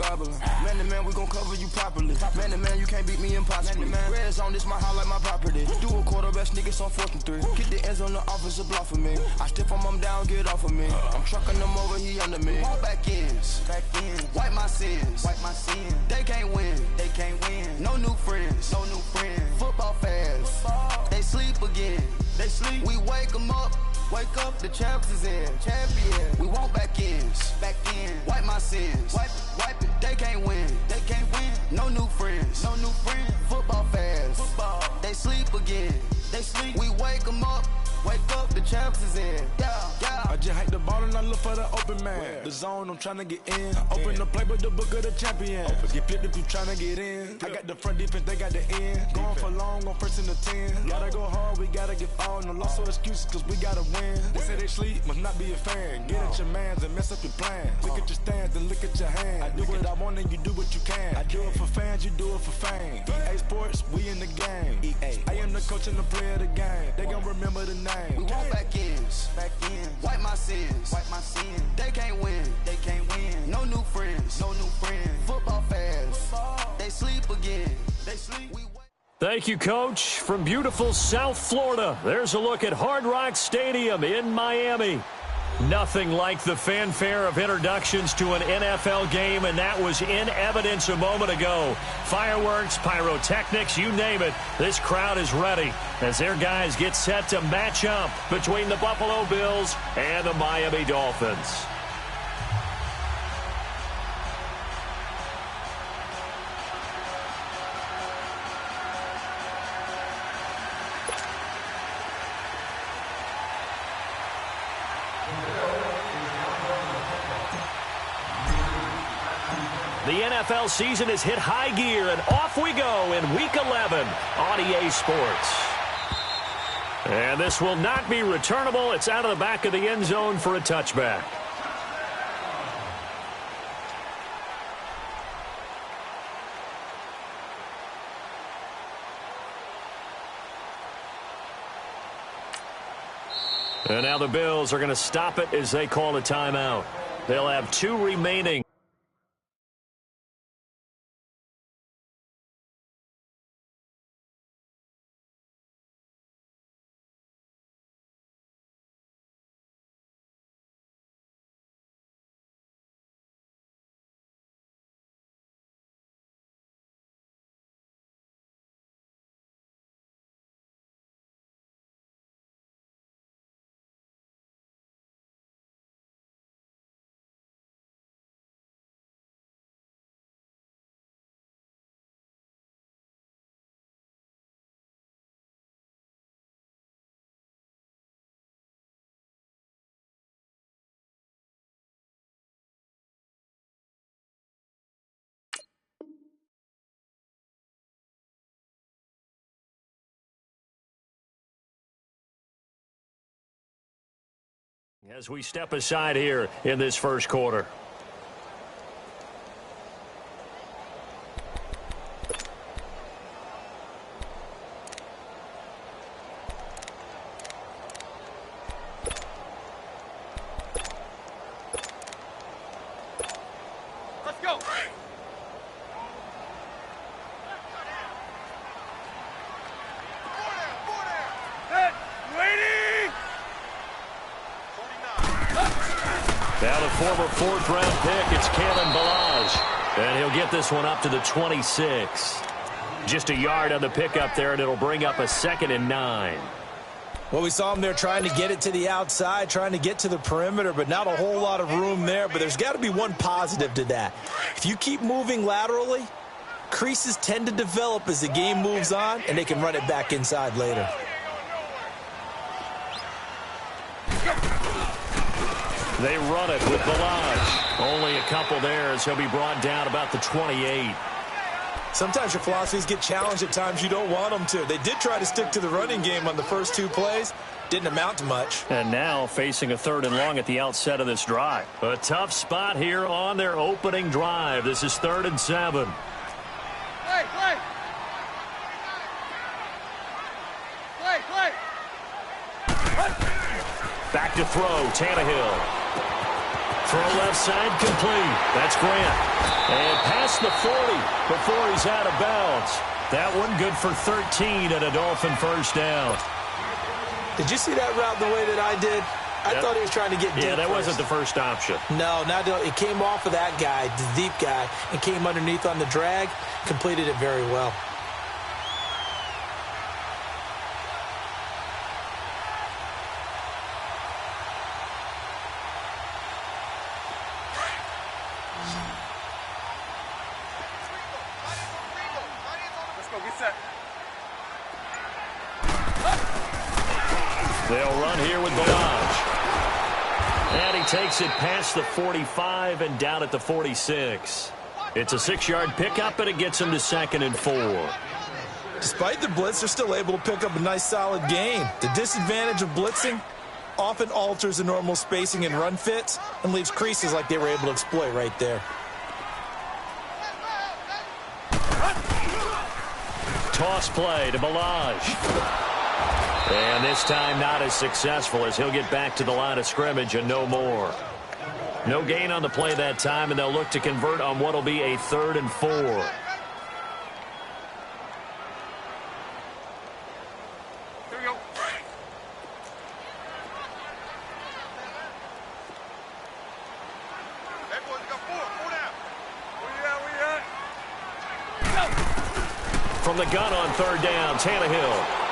wobbling. Man to man, we gon' cover you properly. Man to man, you can't beat me impossibly. Red zone, this my house like my property. Do a quarter best niggas on 4th and 3. Get the ends on the offensive block for me. I stiff him, I'm down, get off of me. I'm trucking them over, he under me. Walk back ends, wipe my sins, They can't win, No new friends, Football fast, they sleep again. We wake them up. Wake up, the champs is in. Champion. We want back ends. Wipe my sins. Wipe it. They can't win. No new friends. Football fast. They sleep again. We wake them up. Wake up, the champs is in. Yeah. I just hike the ball and I look for the open man. The zone, I'm trying to get in. Open the playbook, the book of the champion. Get flipped if you trying to get in. I got the front defense, they got the end. Going for long, on 1st and 10. Gotta go hard, we gotta give all. No loss or excuses, cause we gotta win. They say they sleep, must not be a fan. Get at your mans and mess up your plan. Look at your stands and look at your hand. I do what I want and you do what you can. I do it for fans, you do it for fame. EA Sports, we in the game. I am the coach and the player of the game. They gon' remember the name. We want back ends. Wipe my sins. They can't win. No new friends. Football fast. They sleep again. Thank you, Coach. From beautiful South Florida, there's a look at Hard Rock Stadium in Miami. Nothing like the fanfare of introductions to an NFL game, and that was in evidence a moment ago. Fireworks, pyrotechnics, you name it. This crowd is ready as their guys get set to match up between the Buffalo Bills and the Miami Dolphins. The NFL season has hit high gear, and off we go in Week 11 on EA Sports. And this will not be returnable. It's out of the back of the end zone for a touchback. And now the Bills are going to stop it as they call a timeout. They'll have 2 remaining. As we step aside here in this first quarter. Let's go. Now the former 4th-round pick, it's Kalen Ballage. And he'll get this one up to the 26. Just a yard on the pickup there, and it'll bring up a 2nd and 9. Well, we saw him there trying to get it to the outside, trying to get to the perimeter, but not a whole lot of room there. But there's got to be one positive to that. If you keep moving laterally, creases tend to develop as the game moves on, and they can run it back inside later. They run it with Ballage. Only a couple there as he'll be brought down about the 28. Sometimes your philosophies get challenged at times you don't want them to. They did try to stick to the running game on the first 2 plays. Didn't amount to much. And now facing a 3rd and long at the outset of this drive. A tough spot here on their opening drive. This is 3rd and 7. Play. Back to throw, Tannehill. Throw left side complete. That's Grant. And past the 40 before he's out of bounds. That one good for 13 and a Dolphin first down. Did you see that route the way that I did? I thought he was trying to get deep. Yeah, that first. wasn't the first option. No, it came off of that guy, the deep guy, and came underneath on the drag. Completed it very well. Let's go, get set. They'll run here with Balaj. And he takes it past the 45 and down at the 46. It's a 6-yard pickup, and it gets him to 2nd and 4. Despite the blitz, they're still able to pick up a nice, solid gain. The disadvantage of blitzing often alters the normal spacing and run fits and leaves creases like they were able to exploit right there. Toss play to Balaj. And this time not as successful as he'll get back to the line of scrimmage and no more. No gain on the play that time, and they'll look to convert on what will be a 3rd and 4. Here we go. Hey, boys, we got 4. 4 down. Where you at? From the gun on 3rd down, Tannehill.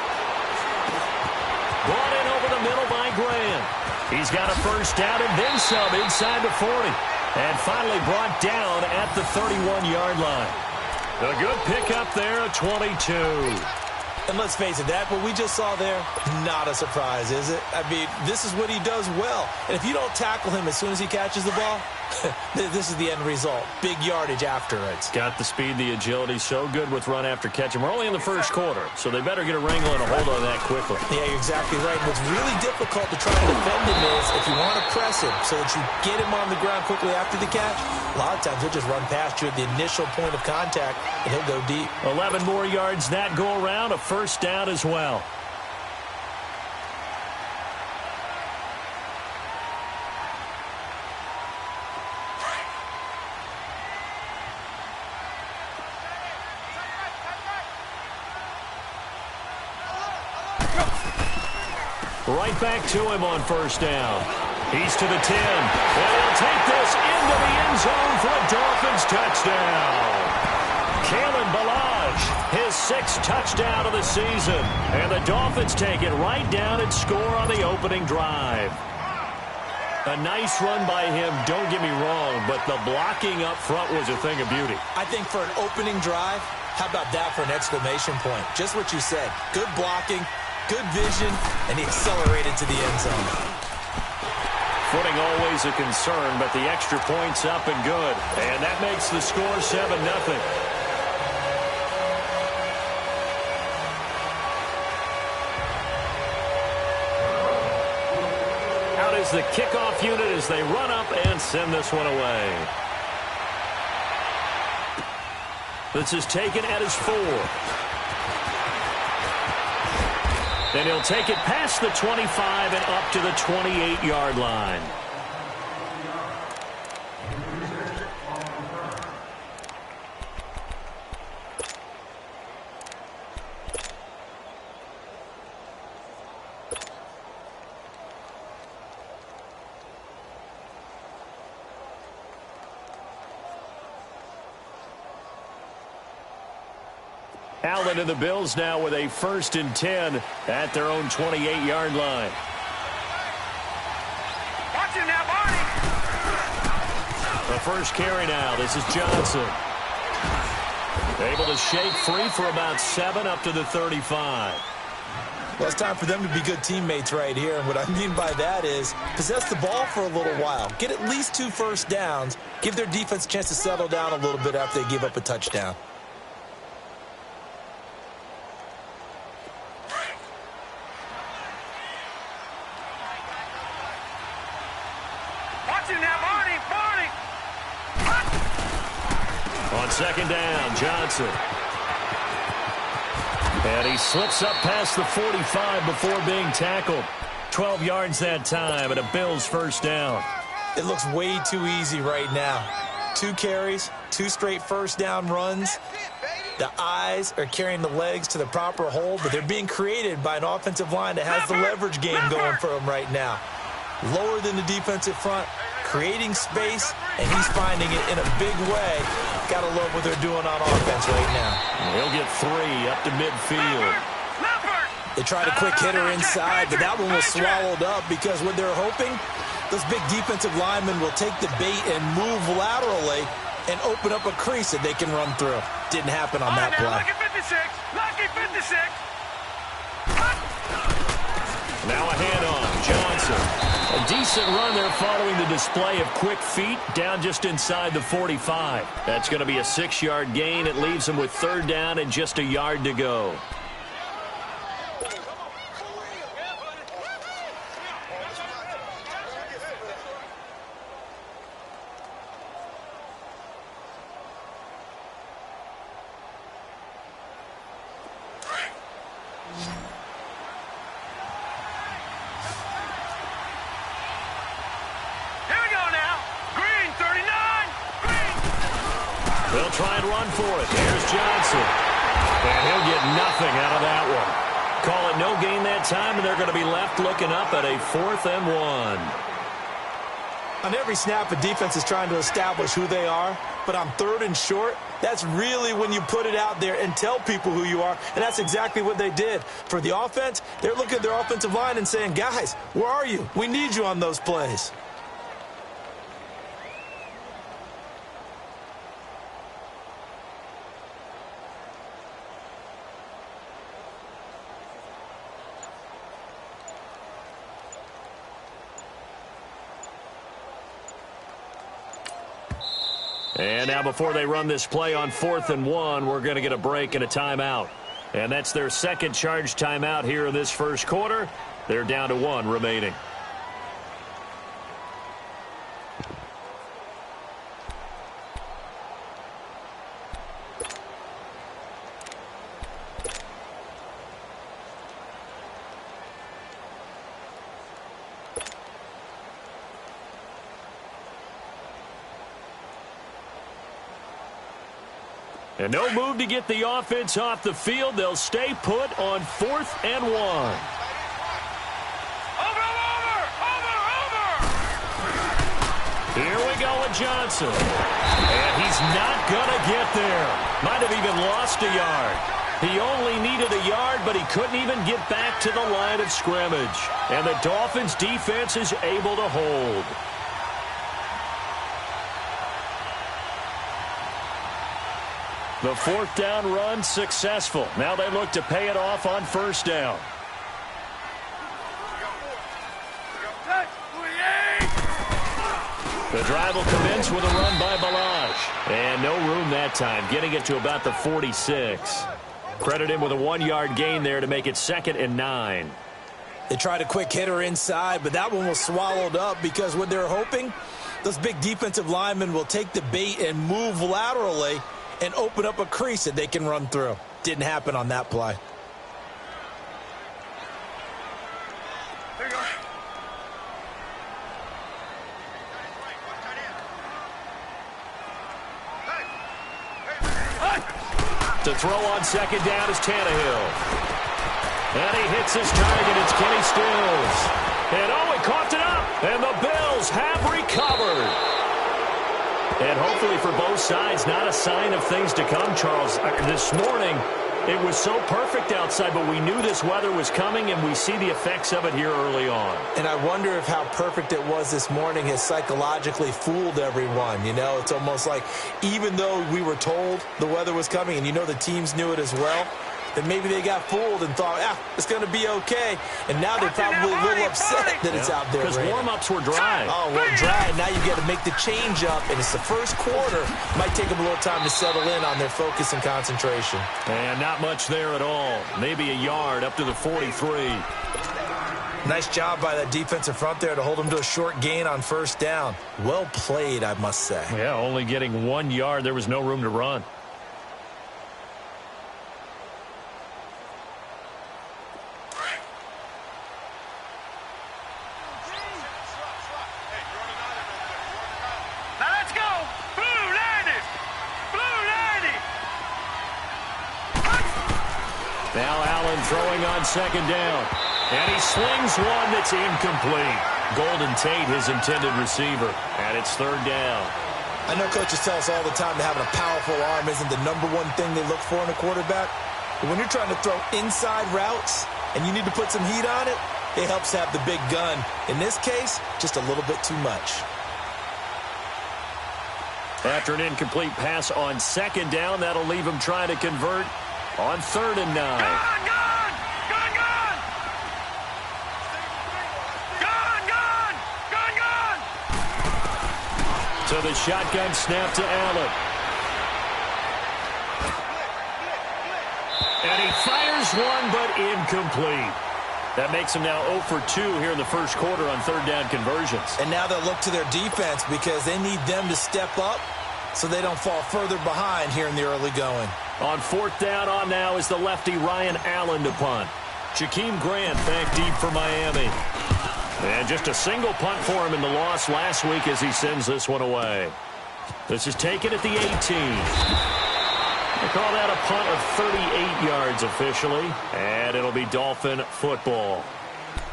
Brought in over the middle by Grant. He's got a first down and then some inside the 40. And finally brought down at the 31-yard line. A good pickup there, a 22. And let's face it, that what we just saw there, not a surprise, is it? I mean, this is what he does well. And if you don't tackle him as soon as he catches the ball, this is the end result. Big yardage after it. Got the speed, the agility, so good with run after catch. And we're only in the first quarter, so they better get a wrangle and a hold on that quickly. Yeah, you're exactly right. What's really difficult to try and defend him is if you want to press him so that you get him on the ground quickly after the catch, a lot of times he'll just run past you at the initial point of contact, and he'll go deep. 11 more yards that go around, a first down as well. Right back to him on first down. He's to the 10. And he'll take this into the end zone for a Dolphins touchdown. Kalen Balaj, his 6th touchdown of the season. And the Dolphins take it right down and score on the opening drive. A nice run by him, don't get me wrong, but the blocking up front was a thing of beauty. I think for an opening drive, how about that for an exclamation point? Just what you said. Good blocking, good vision, and he accelerated to the end zone. Footing always a concern, but the extra point's up and good. And that makes the score 7-0. Out is the kickoff unit as they run up and send this one away. This is taken at his 4. Then he'll take it past the 25 and up to the 28-yard line. Allen and the Bills now with a 1st and 10 at their own 28-yard line. Watch him now, Barney. The first carry now. This is Johnson. Able to shake free for about 7 up to the 35. Well, it's time for them to be good teammates right here. And what I mean by that is possess the ball for a little while. Get at least 2 first downs. Give their defense a chance to settle down a little bit after they give up a touchdown. On 2nd down, Johnson. And he slips up past the 45 before being tackled. 12 yards that time and a Bills first down. It looks way too easy right now. 2 carries, 2 straight first down runs. The eyes are carrying the legs to the proper hole, but they're being created by an offensive line that has the leverage game going for them right now. Lower than the defensive front, creating space, and he's finding it in a big way. Gotta love what they're doing on offense right now. He'll get 3 up to midfield. They tried a quick hitter inside, but that one was swallowed up because what they're hoping, those big defensive linemen will take the bait and move laterally and open up a crease that they can run through. Didn't happen on that play. Lucky 56. Lucky 56. Now a handoff. Johnson. A decent run there following the display of quick feet down just inside the 45. That's going to be a 6-yard gain. It leaves them with 3rd down and just a yard to go. They'll try and run for it. There's Johnson. And he'll get nothing out of that one. Call it no gain that time, and they're going to be left looking up at a 4th and 1. On every snap, a defense is trying to establish who they are, but on 3rd and short, that's really when you put it out there and tell people who you are, and that's exactly what they did. For the offense, they're looking at their offensive line and saying, guys, where are you? We need you on those plays. And now before they run this play on 4th and 1, we're going to get a break and a timeout. And that's their 2nd charge timeout here in this first quarter. They're down to 1 remaining. And no move to get the offense off the field. They'll stay put on 4th and 1. Over. Here we go with Johnson. And he's not going to get there. Might have even lost a yard. He only needed a yard, but he couldn't even get back to the line of scrimmage. And the Dolphins' defense is able to hold. The 4th down run successful. Now they look to pay it off on 1st down. The drive will commence with a run by Balaj. And no room that time, getting it to about the 46. Credit him with a 1-yard gain there to make it 2nd and 9. They tried a quick hitter inside, but that one was swallowed up because what they're hoping, those big defensive linemen will take the bait and move laterally and open up a crease that they can run through. Didn't happen on that play. There you go. To throw on 2nd down is Tannehill. And he hits his target. It's Kenny Stills. And he coughed it up. And the Bills have recovered. And hopefully for both sides, not a sign of things to come, Charles. This morning, it was so perfect outside, but we knew this weather was coming, and we see the effects of it here early on. And I wonder if how perfect it was this morning has psychologically fooled everyone. You know, it's almost like even though we were told the weather was coming, and you know the teams knew it as well, then maybe they got fooled and thought, it's going to be okay. And now they're probably a little upset that it's out there. Because warm-ups were dry. Oh, well, dry. Now you got to make the change up, and it's the first quarter. Might take them a little time to settle in on their focus and concentration. And not much there at all. Maybe a yard up to the 43. Nice job by that defensive front there to hold them to a short gain on 1st down. Well played, I must say. Yeah, only getting 1 yard. There was no room to run. Now Allen throwing on second down. And he slings one that's incomplete. Golden Tate, his intended receiver. And it's third down. I know coaches tell us all the time that having a powerful arm isn't the number one thing they look for in a quarterback. But when you're trying to throw inside routes and you need to put some heat on it, it helps to have the big gun. In this case, just a little bit too much. After an incomplete pass on second down, that'll leave him trying to convert on 3rd and 9. Gone! To the shotgun snap to Allen. And he fires one, but incomplete. That makes him now 0 for 2 here in the first quarter on 3rd down conversions. And now they'll look to their defense because they need them to step up so they don't fall further behind here in the early going. On 4th down, on now is the lefty Ryan Allen to punt. Jakeem Grant back deep for Miami. And just a single punt for him in the loss last week as he sends this one away. This is taken at the 18. They call that a punt of 38 yards officially. And it'll be Dolphin football.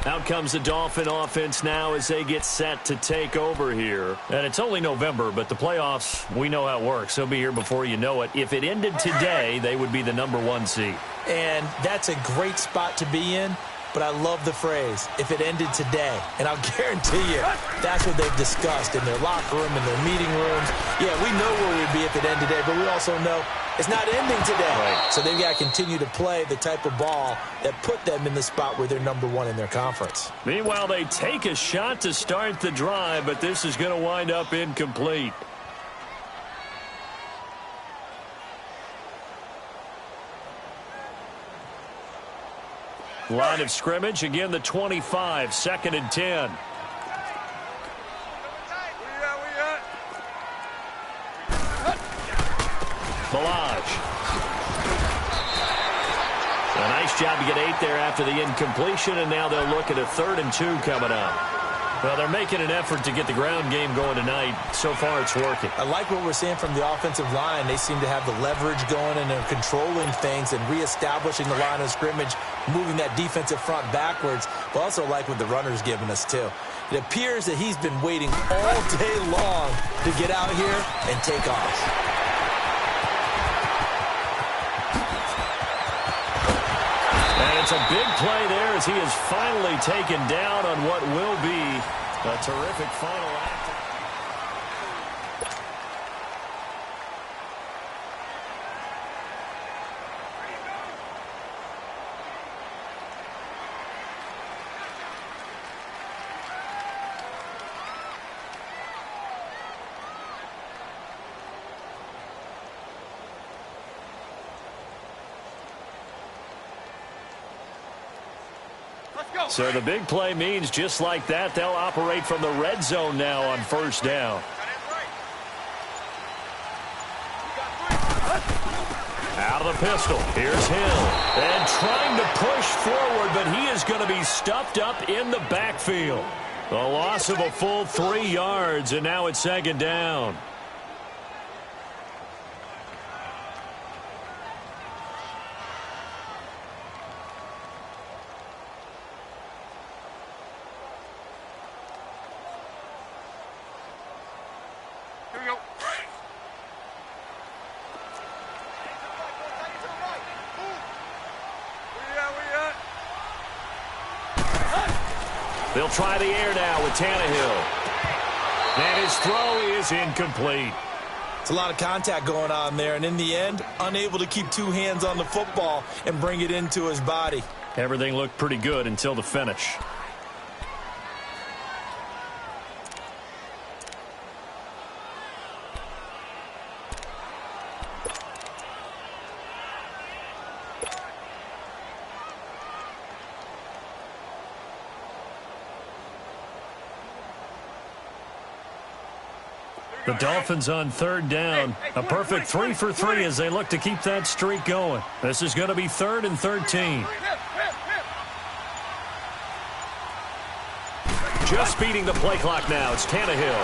Out comes the Dolphin offense now as they get set to take over here. And it's only November, but the playoffs, we know how it works. They'll be here before you know it. If it ended today, they would be the #1 seed. And that's a great spot to be in. But I love the phrase, if it ended today. And I'll guarantee you, that's what they've discussed in their locker room, in their meeting rooms. Yeah, we know where we'd be if it ended today, but we also know it's not ending today. Right. So they've got to continue to play the type of ball that put them in the spot where they're #1 in their conference. Meanwhile, they take a shot to start the drive, but this is going to wind up incomplete. Line of scrimmage, again the 25, 2nd and 10. Balaj. A nice job to get 8 there after the incompletion, and now they'll look at a 3rd and 2 coming up. Well, they're making an effort to get the ground game going tonight. So far, it's working. I like what we're seeing from the offensive line. They seem to have the leverage going, and they're controlling things and reestablishing the line of scrimmage, moving that defensive front backwards. But also like what the runner's giving us, too. It appears that he's been waiting all day long to get out here and take off. And it's a big play there as he is finally taken down on what will be a terrific final act. So the big play means just like that, they'll operate from the red zone now on 1st down. Out of the pistol. Here's Hill. And trying to push forward, but he is going to be stuffed up in the backfield. A loss of a full 3 yards, and now it's 2nd down. They'll try the air now with Tannehill. And his throw is incomplete. It's a lot of contact going on there, and in the end, unable to keep 2 hands on the football and bring it into his body. Everything looked pretty good until the finish. The Dolphins on 3rd down. A perfect 3 for 3 as they look to keep that streak going. This is going to be 3rd and 13. Just beating the play clock now. It's Tannehill.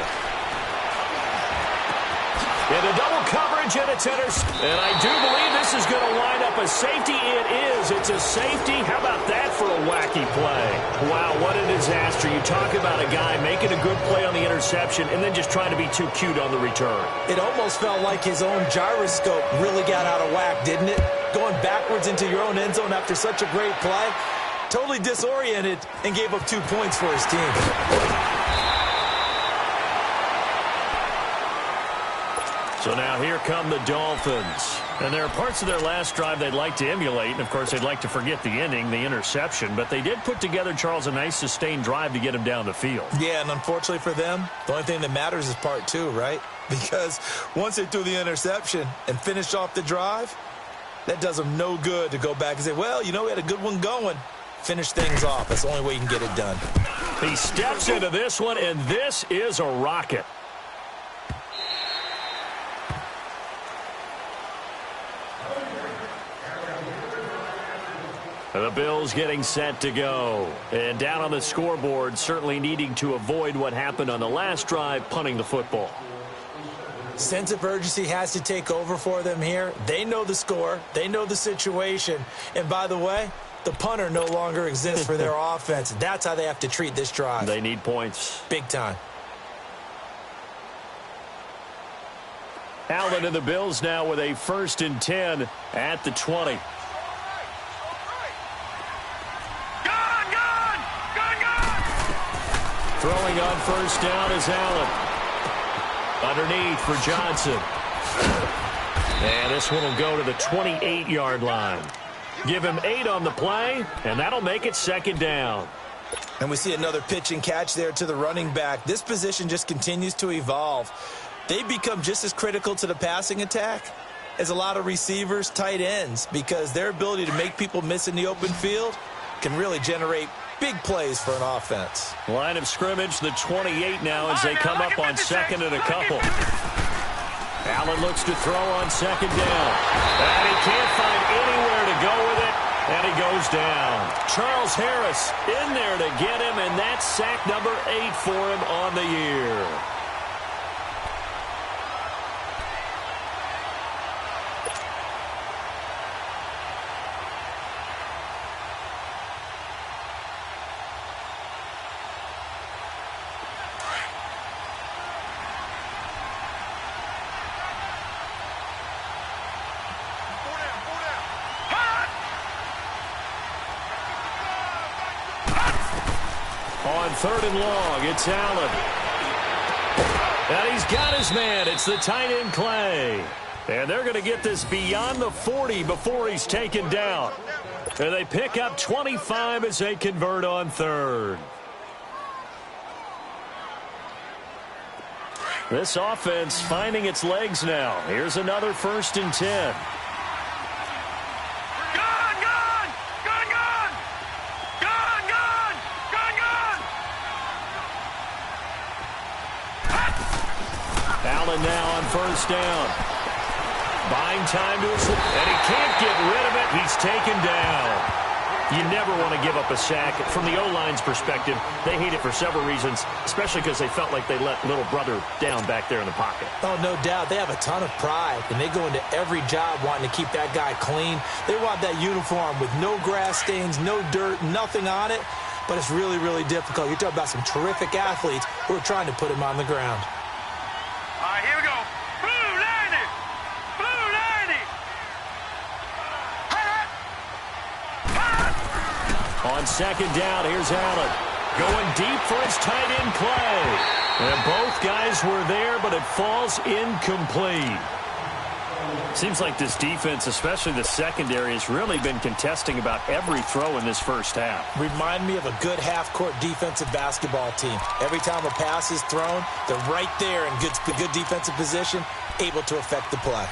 Into double coverage. coverage, and it's And I do believe this is going to wind up a safety. It is. It's a safety. How about that for a wacky play? Wow, what a disaster. You talk about a guy making a good play on the interception and then just trying to be too cute on the return. It almost felt like his own gyroscope really got out of whack, didn't it? Going backwards into your own end zone after such a great play. Totally disoriented and gave up 2 points for his team. So now here come the Dolphins. And there are parts of their last drive they'd like to emulate. And, of course, they'd like to forget the ending, the interception. But they did put together, Charles, a nice sustained drive to get him down the field. Yeah, and unfortunately for them, the only thing that matters is part 2, right? Because once they threw the interception and finished off the drive, that does them no good to go back and say, well, you know, we had a good one going. Finish things off. That's the only way you can get it done. He steps into this one, and this is a rocket. The Bills getting set to go. And down on the scoreboard, certainly needing to avoid what happened on the last drive, punting the football. Sense of urgency has to take over for them here. They know the score. They know the situation. And by the way, the punter no longer exists for their offense. That's how they have to treat this drive. They need points. Big time. Allen and the Bills now with a 1st and 10 at the 20. Throwing on 1st down is Allen. Underneath for Johnson. And this one will go to the 28-yard line. Give him 8 on the play, and that'll make it 2nd down. And we see another pitch and catch there to the running back. This position just continues to evolve. They become just as critical to the passing attack as a lot of receivers, tight ends, because their ability to make people miss in the open field can really generate big plays for an offense. Line of scrimmage, the 28 now as they come up on 2nd and a couple. Allen looks to throw on 2nd down. And he can't find anywhere to go with it, and he goes down. Charles Harris in there to get him, and that's sack number 8 for him on the year. On 3rd and long, it's Allen. And he's got his man. It's the tight end, Clay. And they're going to get this beyond the 40 before he's taken down. And they pick up 25 as they convert on 3rd. This offense finding its legs now. Here's another 1st and 10. Allen now on 1st down. Buying time to his, and he can't get rid of it. He's taken down. You never want to give up a sack. From the O-line's perspective, they hate it for several reasons, especially because they felt like they let little brother down back there in the pocket. Oh, no doubt. They have a ton of pride, and they go into every job wanting to keep that guy clean. They want that uniform with no grass stains, no dirt, nothing on it. But it's really, really difficult. You're talking about some terrific athletes who are trying to put him on the ground. All right, here we go. Blue 90. Blue 90. On 2nd down, here's Allen. Going deep for his tight end, Clay. And both guys were there, but it falls incomplete. Seems like this defense, especially the secondary, has really been contesting about every throw in this first half. Remind me of a good half-court defensive basketball team. Every time a pass is thrown, they're right there in good defensive position, able to affect the play.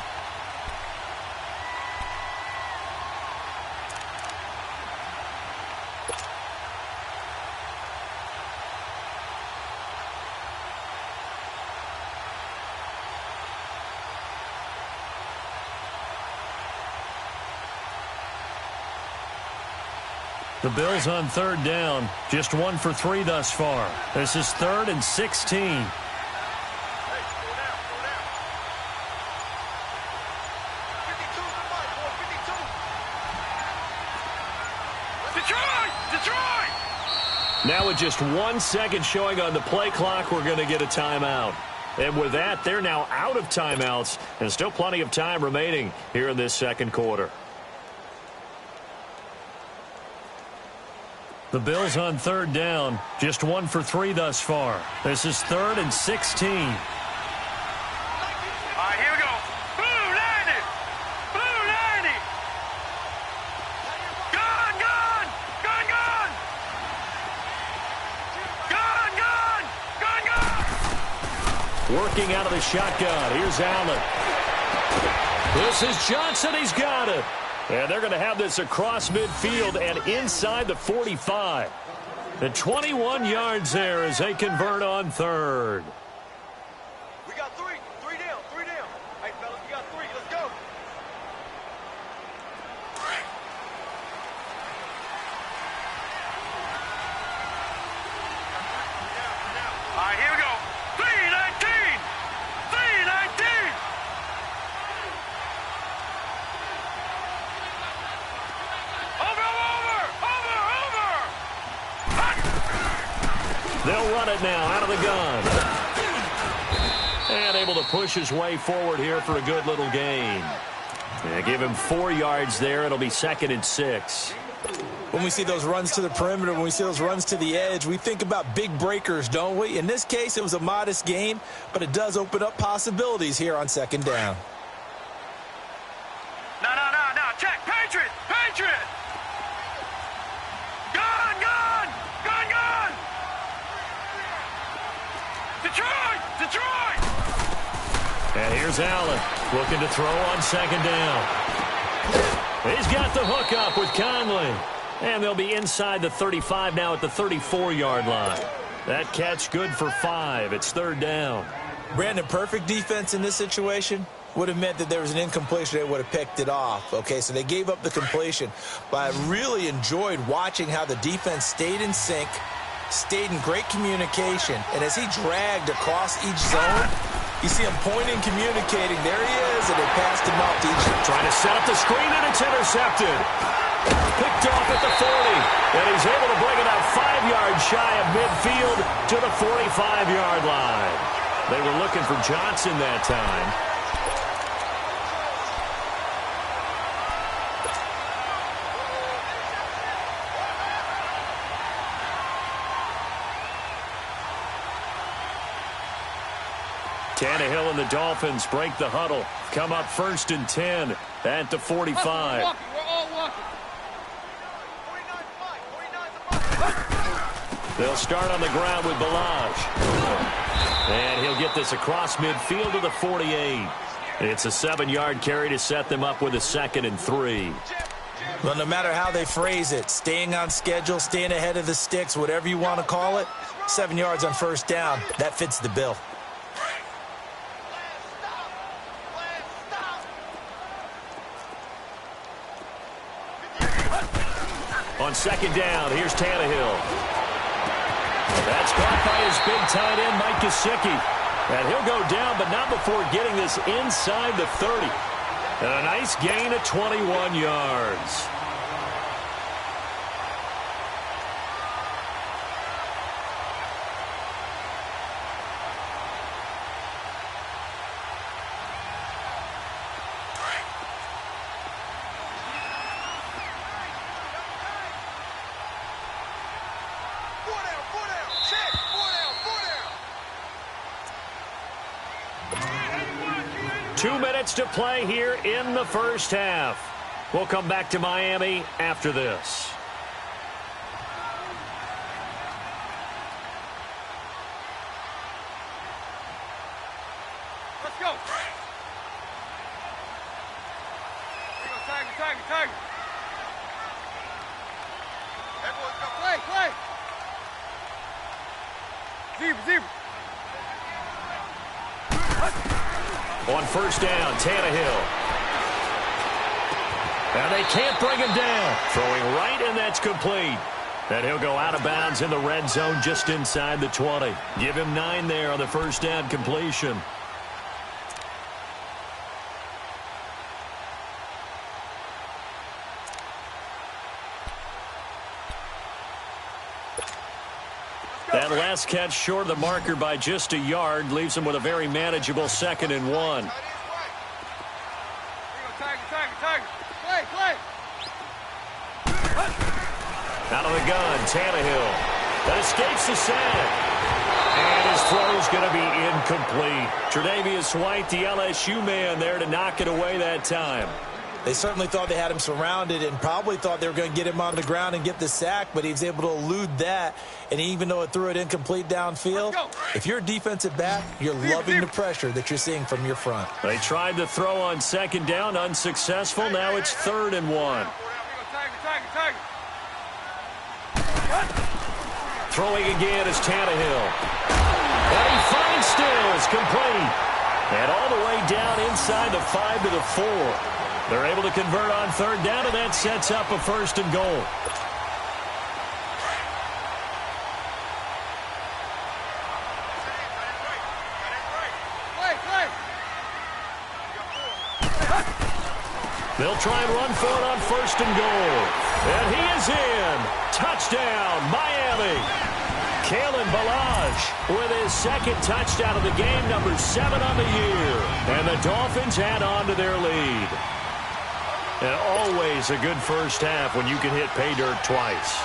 The Bills on 3rd down, just 1 for 3 thus far. This is 3rd and 16. Detroit! Detroit! Now with just 1 second showing on the play clock, we're going to get a timeout. And with that, they're now out of timeouts, and still plenty of time remaining here in this second quarter. The Bills on third down, just 1 for 3 thus far. This is 3rd and 16. All right, here we go. Blue 90! Blue 90! Gun, gun! Gun, gun! Gun, gun! Gun, gun! Working out of the shotgun. Here's Allen. This is Johnson. He's got it. And they're going to have this across midfield and inside the 45. The 21 yards there as they convert on third. We got 3. 3 down. 3 down. Hey, fellas, we got 3. Let's go. All right, here we go. 319! 319! They'll run it now out of the gun. And able to push his way forward here for a good little gain. Yeah, give him 4 yards there. It'll be 2nd and 6. When we see those runs to the perimeter, when we see those runs to the edge, we think about big breakers, don't we? In this case, it was a modest gain, but it does open up possibilities here on 2nd down. No. Check. Patriot! Patriot! Gun, gun! Gun, gun! Detroit! Detroit! And here's Allen looking to throw on 2nd down. He's got the hook up with Conley. And they'll be inside the 35 now at the 34-yard line. That catch good for 5. It's 3rd down. Brandon, perfect defense in this situation would have meant that there was an incompletion. They would have picked it off. Okay, so they gave up the completion. But I really enjoyed watching how the defense stayed in sync, stayed in great communication. And as he dragged across each zone, you see him pointing, communicating. There he is, and they passed him off to each. Trying to set up the screen, and it's intercepted. Picked off at the 40, and he's able to bring it out 5 yards shy of midfield to the 45-yard line. They were looking for Johnson that time. Tannehill and the Dolphins break the huddle. Come up 1st and 10 at the 45. We're all walking. They'll start on the ground with Balaj. And he'll get this across midfield to the 48. It's a 7-yard carry to set them up with a 2nd and 3. Well, no matter how they phrase it, staying on schedule, staying ahead of the sticks, whatever you want to call it, 7 yards on 1st down, that fits the bill. On 2nd down, here's Tannehill. That's caught by his big tight end, Mike Gesicki. And he'll go down, but not before getting this inside the 30. And a nice gain of 21 yards. To play here in the first half. We'll come back to Miami after this. Let's go. Tiger. Everyone's got play. Zebra. On 1st down, Tannehill. And they can't bring him down. Throwing right, and that's complete. And he'll go out of bounds in the red zone just inside the 20. Give him 9 there on the 1st down completion. That last catch short of the marker by just a yard leaves him with a very manageable 2nd and 1. Out of the gun, Tannehill. That escapes the sack. And his throw is going to be incomplete. Tre'Davious White, the LSU man, there to knock it away that time. They certainly thought they had him surrounded and probably thought they were going to get him on the ground and get the sack, but he was able to elude that. And even though it threw it incomplete downfield, if you're a defensive back, you're loving the pressure that you're seeing from your front. They tried to throw on 2nd down, unsuccessful. Now it's 3rd and 1. Throwing again is Tannehill. And he finds Stills, complete. And all the way down inside the 5 to the 4. They're able to convert on 3rd down, and that sets up a 1st and goal. They'll try and run for it on 1st and goal. And he is in. Touchdown, Miami. Kalen Ballage with his 2nd touchdown of the game, number 7 on the year. And the Dolphins add on to their lead. And always a good first half when you can hit pay dirt twice.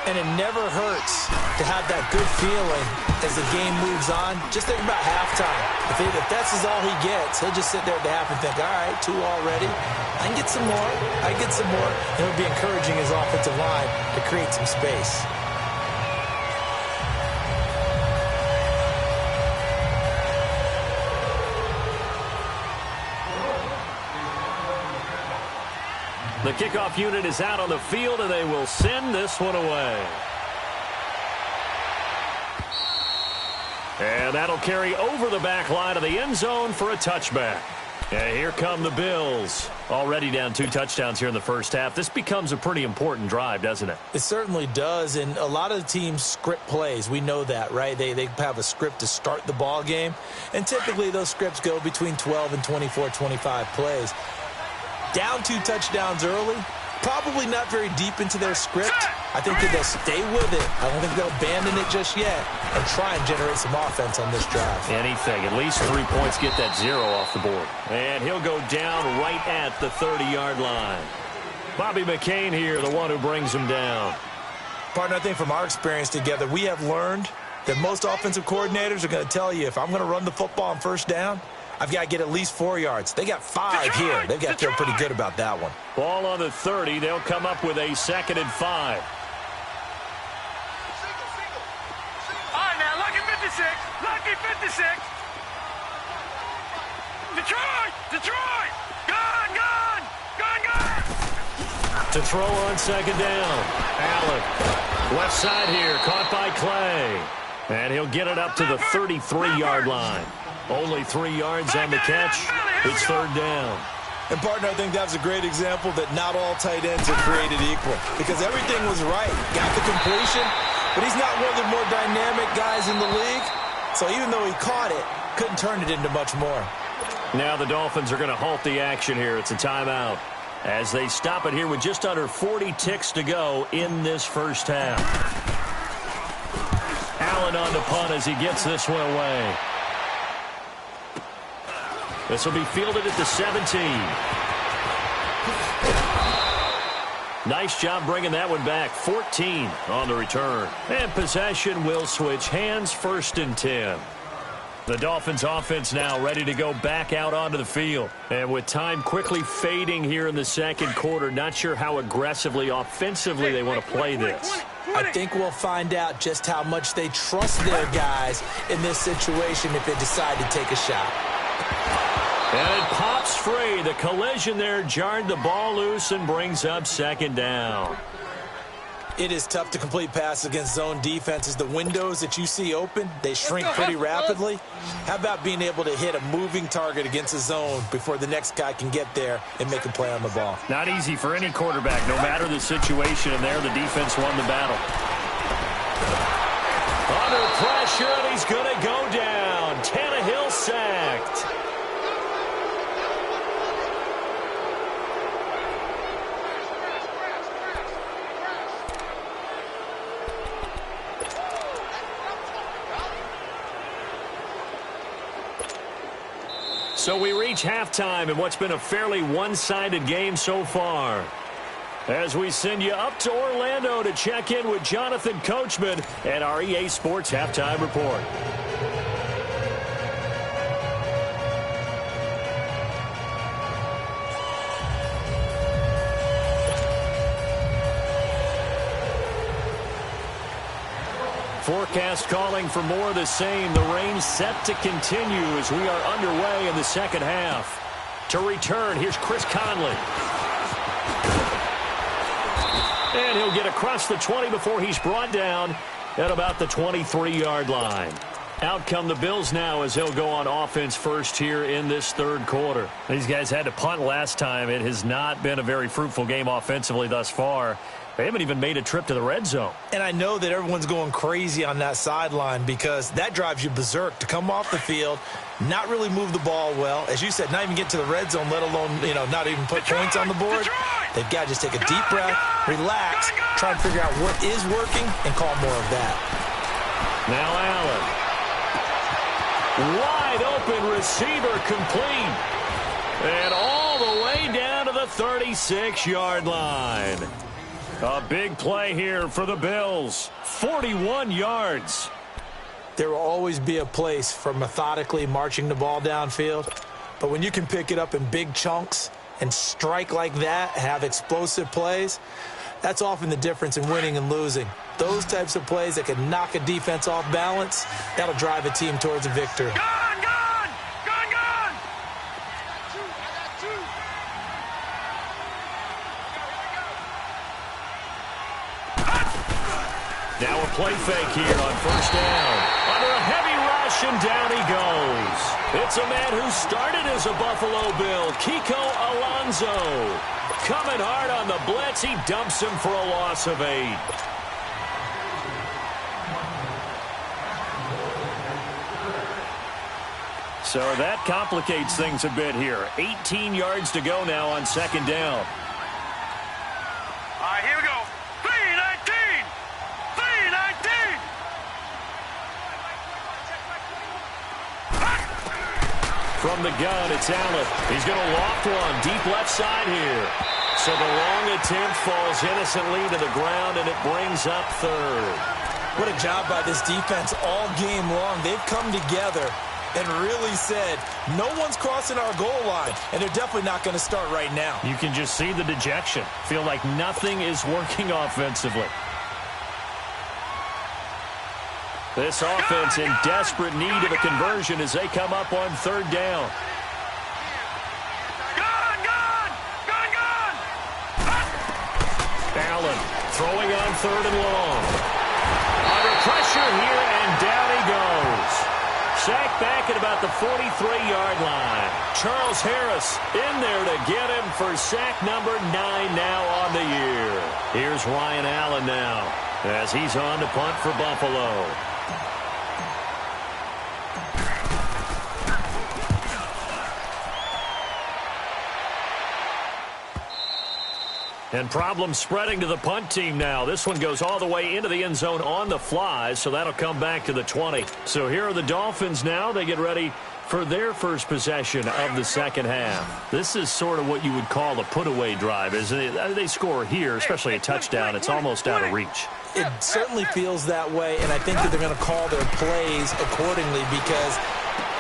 And it never hurts to have that good feeling as the game moves on. Just think about halftime. If that's all he gets, he'll just sit there at the half and think, all right, 2 already. I can get some more. I can get some more. And it'll be encouraging his offensive line to create some space. The kickoff unit is out on the field, and they will send this one away. And that'll carry over the back line of the end zone for a touchback. And here come the Bills. Already down 2 touchdowns here in the first half. This becomes a pretty important drive, doesn't it? It certainly does, and a lot of the teams script plays. We know that, right? They have a script to start the ball game, and typically those scripts go between 12 and 24, 25 plays. Down 2 touchdowns early, probably not very deep into their script. I think that they'll stay with it. I don't think they'll abandon it just yet and try and generate some offense on this drive. Anything. At least 3 points, get that 0 off the board. And he'll go down right at the 30-yard line. Bobby McCain here, the one who brings him down. Partner, I think from our experience together, we have learned that most offensive coordinators are going to tell you, if I'm going to run the football on 1st down, I've got to get at least 4 yards. They got 5 here. They've got to feel pretty good about that one. Ball on the 30. They'll come up with a 2nd and 5. All right, now, lucky 56. Lucky 56. Detroit! Detroit! Gone, gone! Gone, gone! To throw on 2nd down. Allen. Left side here. Caught by Clay. And he'll get it up to the 33-yard line. Only 3 yards on the catch. It's 3rd down. And, partner, I think that was a great example that not all tight ends are created equal. Because everything was right. Got the completion, but he's not one of the more dynamic guys in the league. So even though he caught it, couldn't turn it into much more. Now the Dolphins are going to halt the action here. It's a timeout as they stop it here with just under 40 ticks to go in this first half. Allen on the punt as he gets this one away. This will be fielded at the 17. Nice job bringing that one back. 14 on the return. And possession will switch hands, 1st and 10. The Dolphins offense now ready to go back out onto the field. And with time quickly fading here in the 2nd quarter, not sure how aggressively, offensively they want to play this. I think we'll find out just how much they trust their guys in this situation if they decide to take a shot. And it pops free. The collision there jarred the ball loose and brings up 2nd down. It is tough to complete passes against zone defenses. The windows that you see open, they shrink pretty rapidly. How about being able to hit a moving target against a zone before the next guy can get there and make a play on the ball? Not easy for any quarterback, no matter the situation, and there the defense won the battle. Under pressure, and he's going to go down. Tannehill sacked. So we reach halftime in what's been a fairly one-sided game so far. As we send you up to Orlando to check in with Jonathan Coachman and our EA Sports Halftime Report. Forecast calling for more of the same. The rain set to continue as we are underway in the second half. To return, here's Chris Conley. And he'll get across the 20 before he's brought down at about the 23-yard line. Out come the Bills now as they'll go on offense first here in this third quarter. These guys had to punt last time. It has not been a very fruitful game offensively thus far. They haven't even made a trip to the red zone. And I know that everyone's going crazy on that sideline because that drives you berserk to come off the field, not really move the ball well. As you said, not even get to the red zone, let alone, not even put points on the board. They've got to just take a deep breath, relax, try and figure out what is working, and call more of that. Now Allen. Wide open receiver complete. And all the way down to the 36-yard line. A big play here for the Bills. 41 yards. There will always be a place for methodically marching the ball downfield. But when you can pick it up in big chunks and strike like that, have explosive plays, that's often the difference in winning and losing. Those types of plays that can knock a defense off balance, that'll drive a team towards a victory. Now a play fake here on first down. Under a heavy rush, and down he goes. It's a man who started as a Buffalo Bill, Kiko Alonso. Coming hard on the blitz, he dumps him for a loss of 8. So that complicates things a bit here. 18 yards to go now on second down. All right, here we go. 3-19! 3-19! From the gun, it's Allen. He's going to loft one deep left side here. So the long attempt falls innocently to the ground, and it brings up third. What a job by this defense all game long. They've come together and really said, no one's crossing our goal line, and they're definitely not going to start right now. You can just see the dejection. Feel like nothing is working offensively. This offense in desperate need of a conversion as they come up on third down. Allen throwing on third and long. Under pressure here, and down he goes. Sacked back at about the 43-yard line. Charles Harris in there to get him for sack number 9 now on the year. Here's Ryan Allen now as he's on to punt for Buffalo. And problems spreading to the punt team now. This one goes all the way into the end zone on the fly, so that'll come back to the 20. So here are the Dolphins now. They get ready for their first possession of the second half. This is sort of what you would call a put-away drive. As they score here, especially a touchdown, it's almost out of reach. It certainly feels that way, and I think that they're going to call their plays accordingly because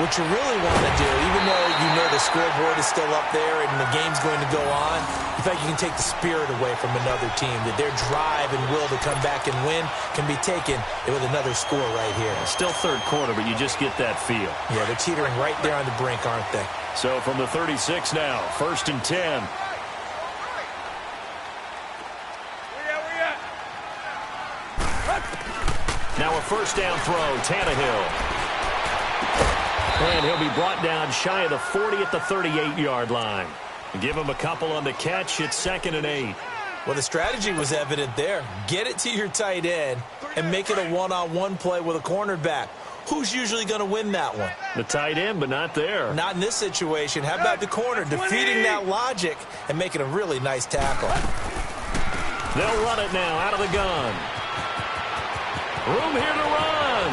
what you really want to do, even though you know the scoreboard is still up there and the game's going to go on, in fact, you can take the spirit away from another team, that their drive and will to come back and win can be taken with another score right here. Still third quarter, but you just get that feel. Yeah, they're teetering right there on the brink, aren't they? So from the 36 now, 1st and 10. Now a first down throw, Tannehill. And he'll be brought down shy of the 40 at the 38-yard line. Give him a couple on the catch. It's 2nd and 8. Well, the strategy was evident there. Get it to your tight end and make it a one-on-one play with a cornerback. Who's usually going to win that one? The tight end, but not there. Not in this situation. How about the corner defeating that logic and making a really nice tackle? They'll run it now out of the gun. Room here to run.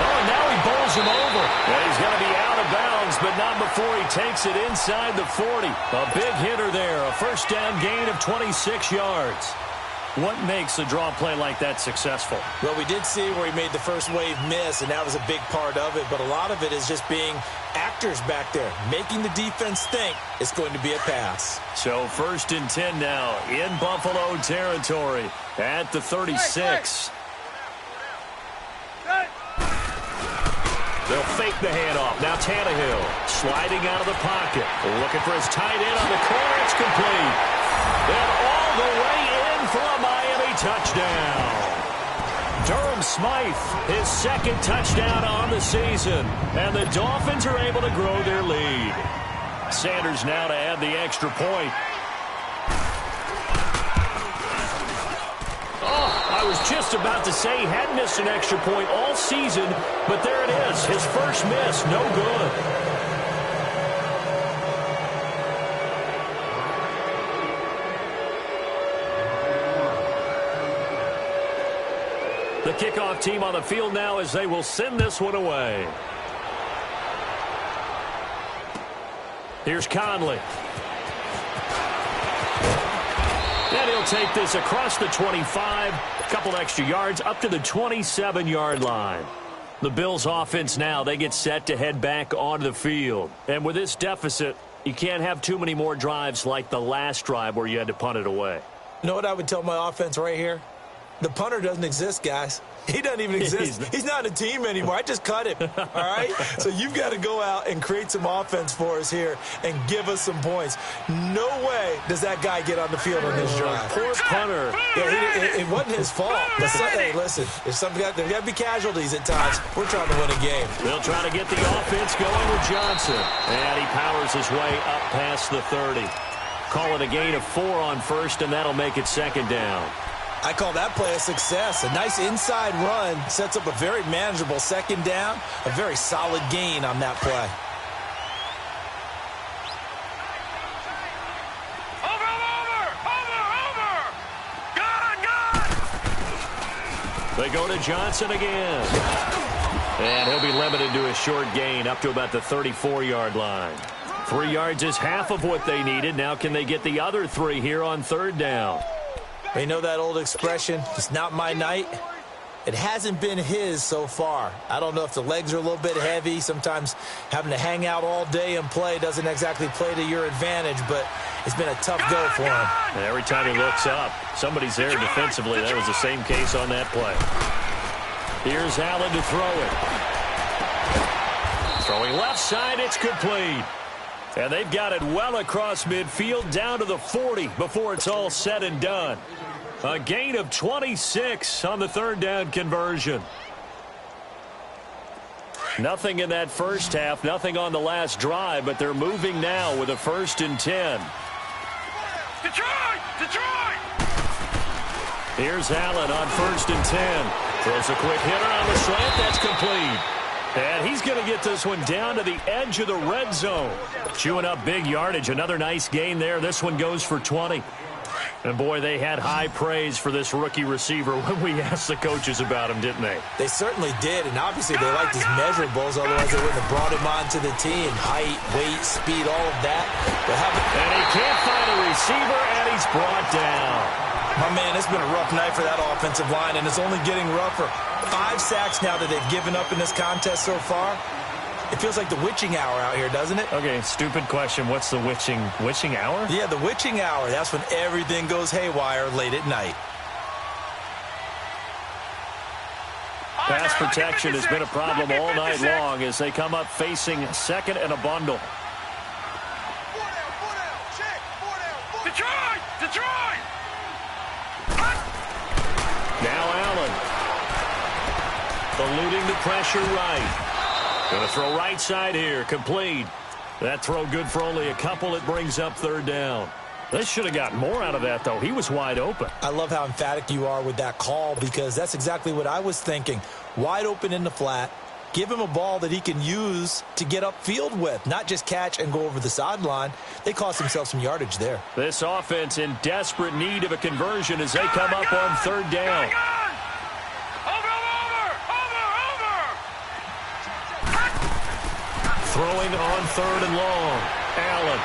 Oh, and now he bowls him over. And he's going to be out of bounds but not before he takes it inside the 40. A big hitter there, a first down gain of 26 yards. What makes a draw play like that successful? Well, we did see where he made the first wave miss, and that was a big part of it. But a lot of it is just being actors back there, making the defense think it's going to be a pass. So 1st and 10 now in Buffalo territory at the 36. They'll fake the handoff. Now Tannehill sliding out of the pocket. Looking for his tight end on the corner. It's complete. And all the way in for a Miami touchdown. Durham Smythe, his 2nd touchdown on the season. And the Dolphins are able to grow their lead. Sanders now to add the extra point. I was just about to say he hadn't missed an extra point all season, but there it is. His first miss, no good. The kickoff team on the field now as they will send this one away. Here's Conley. And he'll take this across the 25, a couple extra yards up to the 27-yard line. The Bills offense now, they get set to head back onto the field. And with this deficit, you can't have too many more drives like the last drive where you had to punt it away. You know what I would tell my offense right here? The punter doesn't exist, guys. He doesn't even exist. He's not a team anymore. I just cut him, all right? So you've got to go out and create some offense for us here and give us some points. No way does that guy get on the field on this drive. Poor punter. Yeah, it wasn't his fault. But hey, listen, there's got to be casualties at times. We're trying to win a game. They'll try to get the offense going with Johnson. And he powers his way up past the 30. Call it a gain of 4 on 1st, and that'll make it 2nd down. I call that play a success. A nice inside run sets up a very manageable 2nd down. A very solid gain on that play. Over! They go to Johnson again. And he'll be limited to a short gain up to about the 34-yard line. 3 yards is half of what they needed. Now can they get the other 3 here on 3rd down? You know that old expression, it's not my night? It hasn't been his so far. I don't know if the legs are a little bit heavy. Sometimes having to hang out all day and play doesn't exactly play to your advantage, but it's been a tough go for him. And every time he looks up, somebody's there defensively. That was the same case on that play. Here's Allen to throw it. Throwing left side, it's complete. And they've got it well across midfield down to the 40 before it's all said and done. A gain of 26 on the 3rd down conversion. Nothing in that first half, nothing on the last drive, but they're moving now with a 1st and 10. Detroit! Here's Allen on 1st and 10. Throws a quick hitter on the slant. That's complete. And he's going to get this one down to the edge of the red zone. Chewing up big yardage. Another nice gain there. This one goes for 20. And, boy, they had high praise for this rookie receiver when we asked the coaches about him, didn't they? They certainly did, and obviously they liked his measurables. Otherwise, they wouldn't have brought him onto the team. Height, weight, speed, all of that. And he can't find a receiver, and he's brought down. My man, it's been a rough night for that offensive line, and it's only getting rougher. 5 sacks now that they've given up in this contest so far. It feels like the witching hour out here, doesn't it? Okay, stupid question. What's the witching hour? Yeah, the witching hour. That's when everything goes haywire late at night. Pass protection has been a problem all night long as they come up facing 2nd and a bundle. Detroit! Now Allen. Eluding the pressure right. Going to throw right side here. Complete. That throw good for only a couple. It brings up 3rd down. They should have gotten more out of that, though. He was wide open. I love how emphatic you are with that call because that's exactly what I was thinking. Wide open in the flat. Give him a ball that he can use to get upfield with, not just catch and go over the sideline. They cost themselves some yardage there. This offense in desperate need of a conversion as they come up on 3rd down. Throwing on 3rd and long. Allen.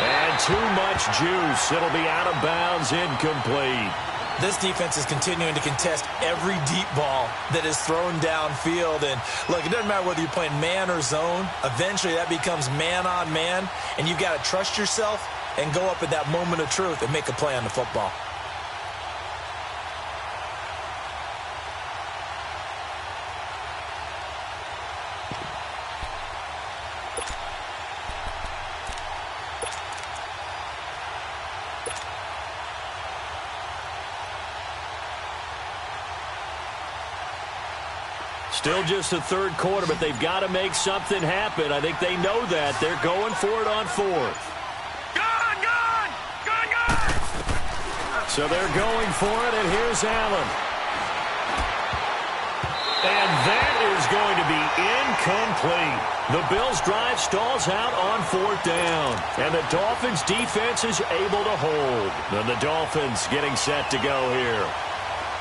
And too much juice. It'll be out of bounds, incomplete. This defense is continuing to contest every deep ball that is thrown downfield. And, look, it doesn't matter whether you're playing man or zone. Eventually, that becomes man-on-man, and you've got to trust yourself and go up at that moment of truth and make a play on the football. Still just the 3rd quarter, but they've got to make something happen. I think they know that. They're going for it on 4th. Gone! So they're going for it, and here's Allen. And that is going to be incomplete. The Bills' drive stalls out on 4th down. And the Dolphins' defense is able to hold. And the Dolphins getting set to go here.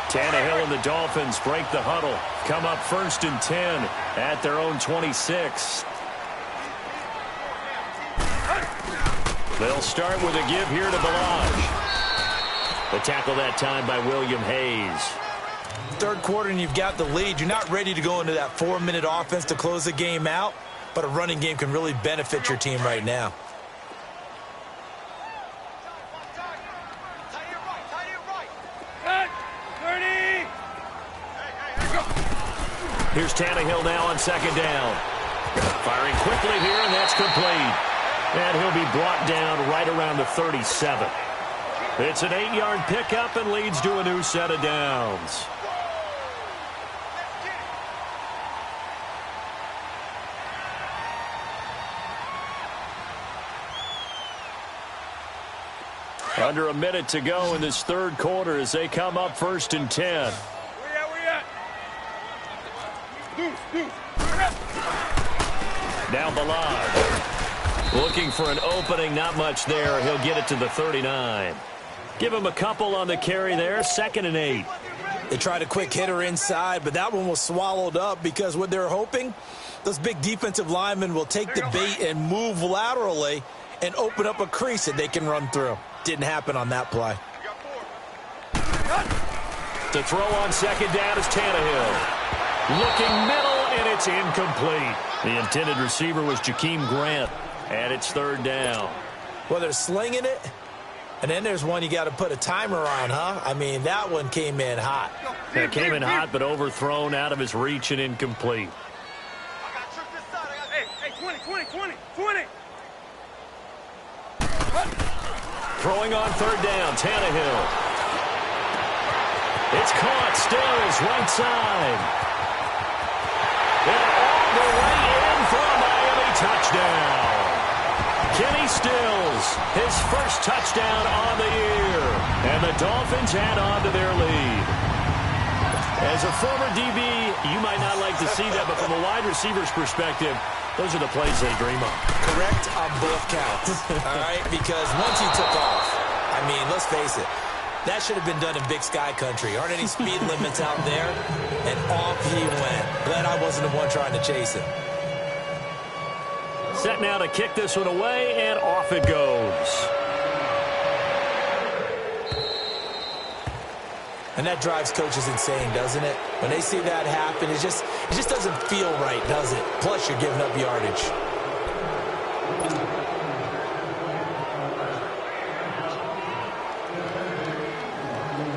Tannehill and the Dolphins break the huddle. Come up 1st and 10 at their own 26. They'll start with a give here to Balaj. The tackle that time by William Hayes. 3rd quarter and you've got the lead. You're not ready to go into that 4-minute offense to close the game out, but a running game can really benefit your team right now. Here's Tannehill now on 2nd down. Firing quickly here, and that's complete. And he'll be brought down right around the 37. It's an 8-yard pickup and leads to a new set of downs. Under a minute to go in this 3rd quarter as they come up 1st and 10. Now Balaj. Looking for an opening, not much there. He'll get it to the 39. Give him a couple on the carry there. 2nd and 8. They tried a quick hitter inside, but that one was swallowed up because what they're hoping, those big defensive linemen will take the bait and move laterally and open up a crease that they can run through. Didn't happen on that play. To throw on 2nd down is Tannehill. Looking middle, and it's incomplete. The intended receiver was Jakeem Grant, and it's 3rd down. Well, they're slinging it, and then there's one you got to put a timer on, huh? I mean, that one came in hot. It came in hot, but overthrown, out of his reach, and incomplete. Hey, 20. Throwing on 3rd down, Tannehill. It's caught, Stills, right side. And all the way in for a Miami touchdown. Kenny Stills, his first touchdown on the year. And the Dolphins add on to their lead. As a former DB, you might not like to see that, but from a wide receiver's perspective, those are the plays they dream of. Correct on both counts, all right? Because once he took off, I mean, let's face it, that should have been done in Big Sky Country. Aren't any speed limits out there? And off he went. Glad I wasn't the one trying to chase him. Set now to kick this one away, and off it goes. And that drives coaches insane, doesn't it? When they see that happen, it just doesn't feel right, does it? Plus, you're giving up yardage.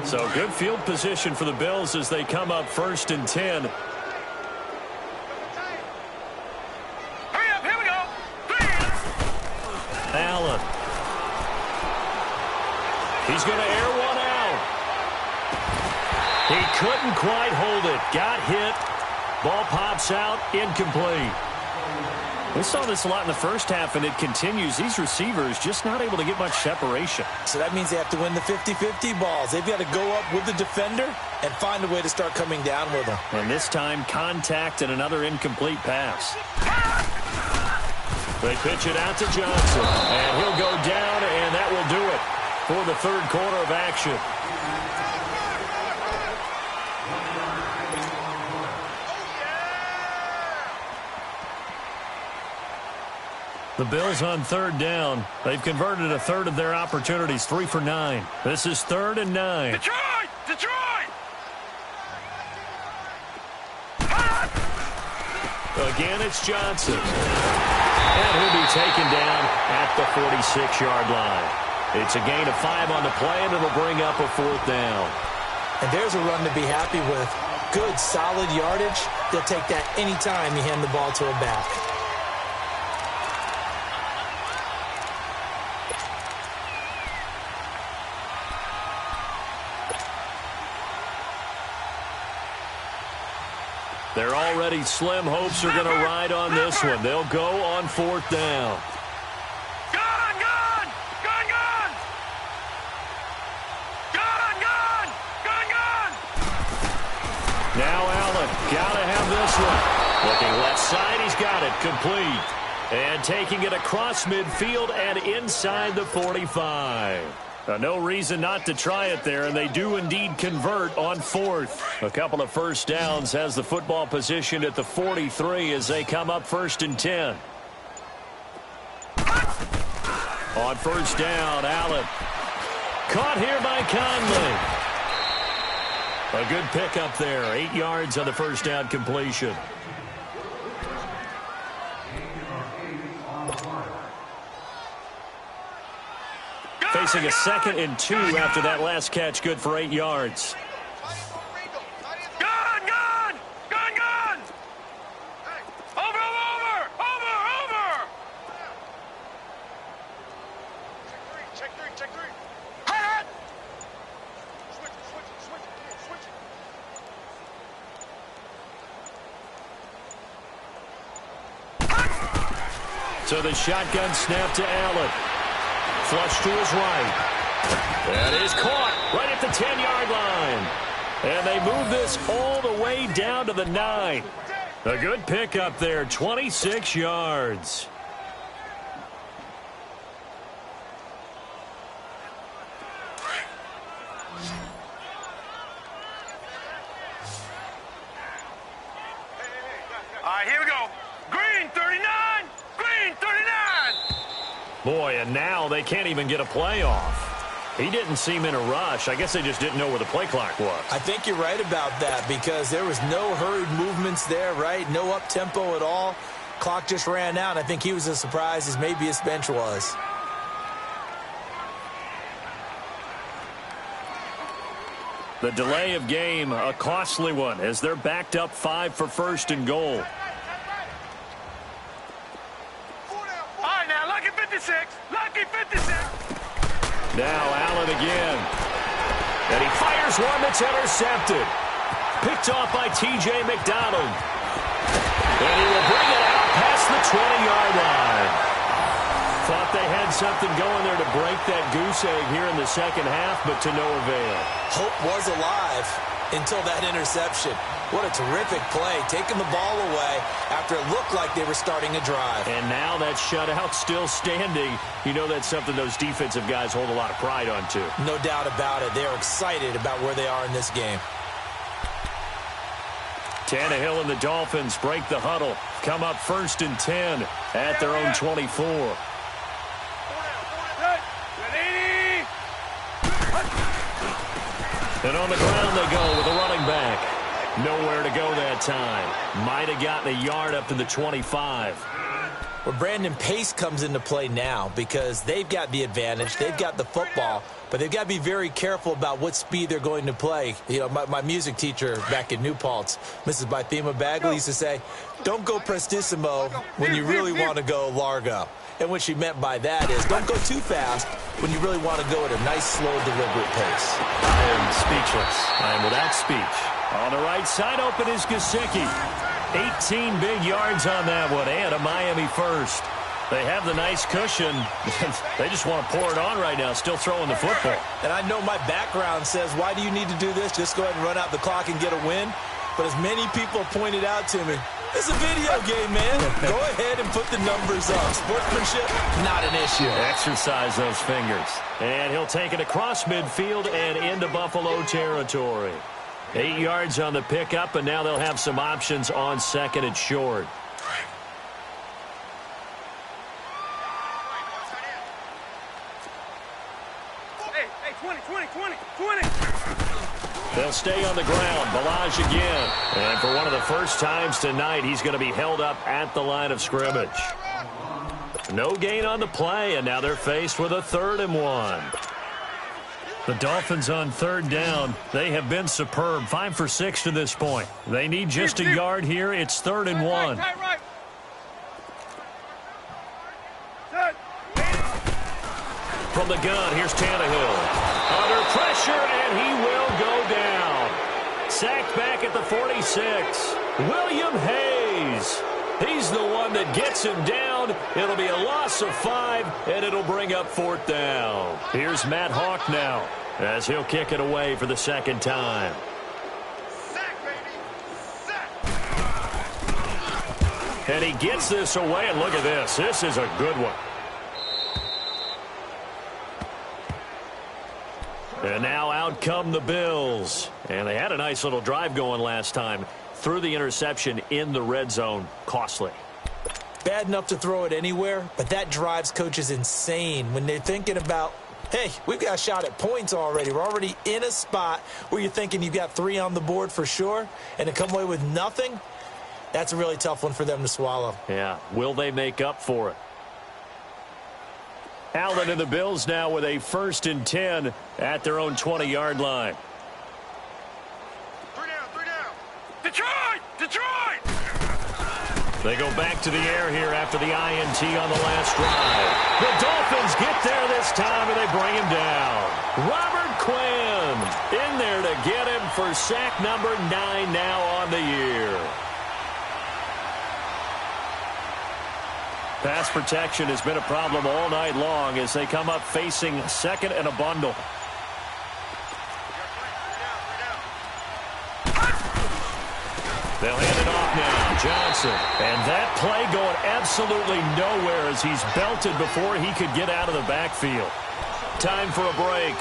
So good field position for the Bills as they come up 1st and 10. Hurry up, here we go. Allen. He's going to air one out. He couldn't quite hold it. Got hit. Ball pops out. Incomplete. We saw this a lot in the first half, and it continues. These receivers just not able to get much separation. So that means they have to win the 50-50 balls. They've got to go up with the defender and find a way to start coming down with them. And this time, contact and another incomplete pass. They pitch it out to Johnson, and he'll go down, and that will do it for the 3rd quarter of action. The Bills on third down. They've converted a third of their opportunities, 3 for 9. This is 3rd and 9. Detroit! Detroit! Again, it's Johnson. And he'll be taken down at the 46-yard line. It's a gain of 5 on the play, and it'll bring up a 4th down. And there's a run to be happy with. Good, solid yardage. They'll take that anytime you hand the ball to a back. Their already slim hopes are going to ride on this one. They'll go on 4th down. Gun! Gun! Gun! Gun! Gun! Gun! Gun! Gun! Now Allen, got to have this one. Looking left side, he's got it, complete. And taking it across midfield and inside the 45. No reason not to try it there, and they do indeed convert on 4th. A couple of first downs has the football positioned at the 43 as they come up 1st and 10. On 1st down, Allen. Caught here by Conley. A good pickup there, 8 yards on the first down completion. Facing a 2nd and 2 after that last catch, good for 8 yards. Gun! Gun! Gun! Gun! Over! Over! Over! Over! Check three! Check three! Hot! Switch it! Switch it! Switch it! Switch it! So the shotgun snap to Allen. Flush to his right. That is caught right at the 10-yard line. And they move this all the way down to the 9. A good pickup there, 26 yards. All right, here we go. Green 39! Green 39! Boy, and now they can't even get a play off. He didn't seem in a rush. I guess they just didn't know where the play clock was. I think you're right about that because there was no hurried movements there, right? No up-tempo at all. Clock just ran out. I think he was as surprised as maybe his bench was. The delay of game, a costly one, as they're backed up 5 for 1st and goal. All right, now, lucky 56. Lucky 56. Now Allen again. And he fires one that's intercepted. Picked off by T.J. McDonald. And he will bring it out past the 20-yard line. Thought they had something going there to break that goose egg here in the second half, but to no avail. Hope was alive until that interception. What a terrific play, taking the ball away after it looked like they were starting a drive. And now that shutout still standing. You know that's something those defensive guys hold a lot of pride on, too. No doubt about it. They're excited about where they are in this game. Tannehill and the Dolphins break the huddle. Come up 1st and 10 at their own 24. And on the ground they go with a running back. Nowhere to go that time. Might have gotten a yard up to the 25. Well, Brandon, pace comes into play now because they've got the advantage. They've got the football, but they've got to be very careful about what speed they're going to play. You know, my music teacher back in New Paltz, Mrs. Bythema Bagley, used to say, don't go prestissimo when you really want to go largo. And what she meant by that is don't go too fast when you really want to go at a nice, slow, deliberate pace. I am speechless. I am without speech. On the right side, open is Gesicki. 18 big yards on that one, and a Miami first. They have the nice cushion. They just want to pour it on right now, still throwing the football. And I know my background says, why do you need to do this? Just go ahead and run out the clock and get a win. But as many people pointed out to me, it's a video game, man. Go ahead and put the numbers up. Sportsmanship, not an issue. Exercise those fingers. And he'll take it across midfield and into Buffalo territory. 8 yards on the pickup, and now they'll have some options on 2nd and short. Hey, 20, 20, 20, 20. They'll stay on the ground. Balaj again. And for one of the first times tonight, he's going to be held up at the line of scrimmage. No gain on the play, and now they're faced with a 3rd and 1. The Dolphins on 3rd down. They have been superb. 5 for 6 to this point. They need just a yard here. It's 3rd and 1. Right. From the gun, here's Tannehill. Under pressure, and he will go down. Sacked back at the 46. William Hayes. He's the one that gets him down. It'll be a loss of 5, and it'll bring up 4th down. Here's Matt Hawk now, as he'll kick it away for the 2nd time. Sack, baby. Sack. And he gets this away, and look at this. This is a good one. And now out come the Bills. And they had a nice little drive going last time. Threw the interception in the red zone. Costly. Bad enough to throw it anywhere, but that drives coaches insane when they're thinking about, hey, we've got a shot at points already. We're already in a spot where you're thinking you've got 3 on the board for sure, and to come away with nothing, that's a really tough one for them to swallow. Yeah. Will they make up for it? Allen and the Bills now with a 1st and 10 at their own 20-yard line. 3 down. Detroit! They go back to the air here after the INT on the last drive. The Dolphins get there this time, and they bring him down. Robert Quinn in there to get him for sack number 9 now on the year. Pass protection has been a problem all night long as they come up facing 2nd and a bundle. They'll hand it off now. Johnson. And that play going absolutely nowhere as he's belted before he could get out of the backfield. Time for a break.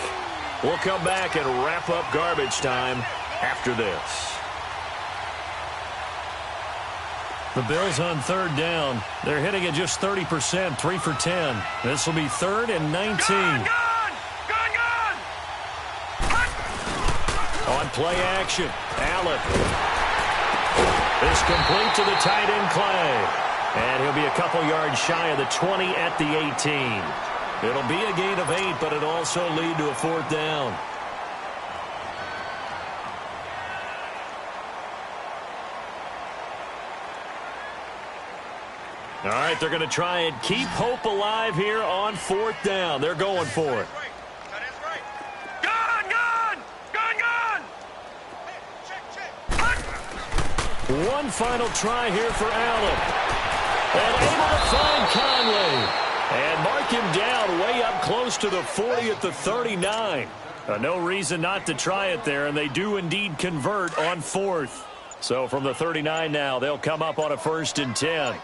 We'll come back and wrap up garbage time after this. The Bills on 3rd down. They're hitting it just 30%, 3 for 10. This will be 3rd and 19. Gone! On play action, Allen is complete to the tight end Clay. And he'll be a couple yards shy of the 20 at the 18. It'll be a gain of 8, but it'll also lead to a 4th down. All right, they're going to try and keep hope alive here on 4th down. They're going for it. One final try here for Allen. And able to find Conley. And mark him down way up close to the 40 at the 39. No reason not to try it there, and they do indeed convert on 4th. So from the 39 now, they'll come up on a 1st and 10.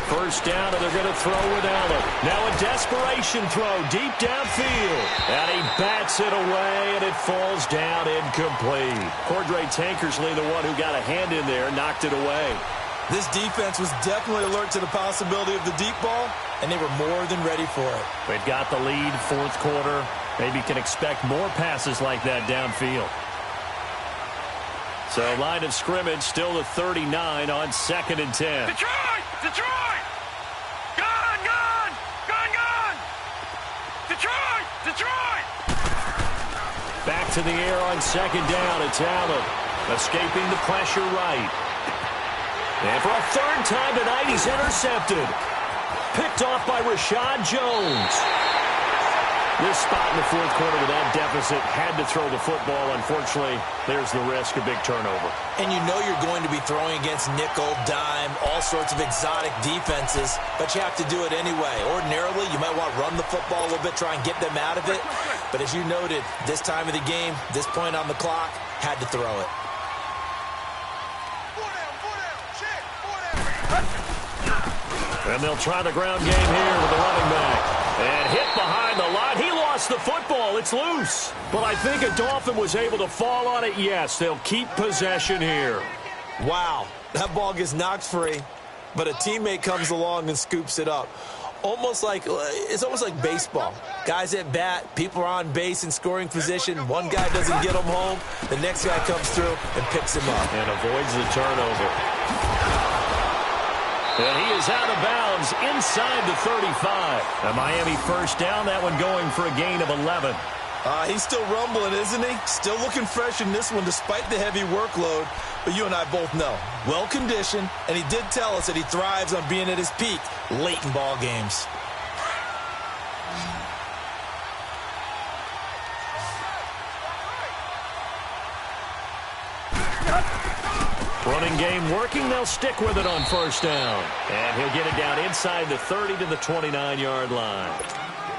First down, and they're going to throw with Allen. Now a desperation throw deep downfield. And he bats it away, and it falls down incomplete. Cordray Tankersley, the one who got a hand in there, knocked it away. This defense was definitely alert to the possibility of the deep ball, and they were more than ready for it. They've got the lead, 4th quarter. Maybe can expect more passes like that downfield. So line of scrimmage still the 39 on 2nd and 10. Detroit! Detroit! Back to the air on 2nd down. It's Allen escaping the pressure right. And for a 3rd time tonight, he's intercepted. Picked off by Rashad Jones. This spot in the 4th quarter with that deficit, had to throw the football. Unfortunately, there's the risk of big turnover. And you know you're going to be throwing against nickel, dime, all sorts of exotic defenses, but you have to do it anyway. Ordinarily, you might want to run the football a little bit, try and get them out of it. But as you noted, this time of the game, this point on the clock, had to throw it. 4 down, check, 4 down. And they'll try the ground game here with the running back. And hit behind the line. He lost the football. It's loose. But I think a Dolphin was able to fall on it. Yes, they'll keep possession here. Wow, that ball gets knocked free. but a teammate comes along and scoops it up. It's almost like baseball. Guys at bat, people are on base in scoring position. One guy doesn't get him home. The next guy comes through and picks him up. And avoids the turnover. And he is out of bounds inside the 35. A Miami first down, that one going for a gain of 11. He's still rumbling, isn't he? Still looking fresh in this one despite the heavy workload. But you and I both know, well-conditioned, and he did tell us that he thrives on being at his peak late in ball games. Running game working. They'll stick with it on first down. And he'll get it down inside the 30 to the 29-yard line.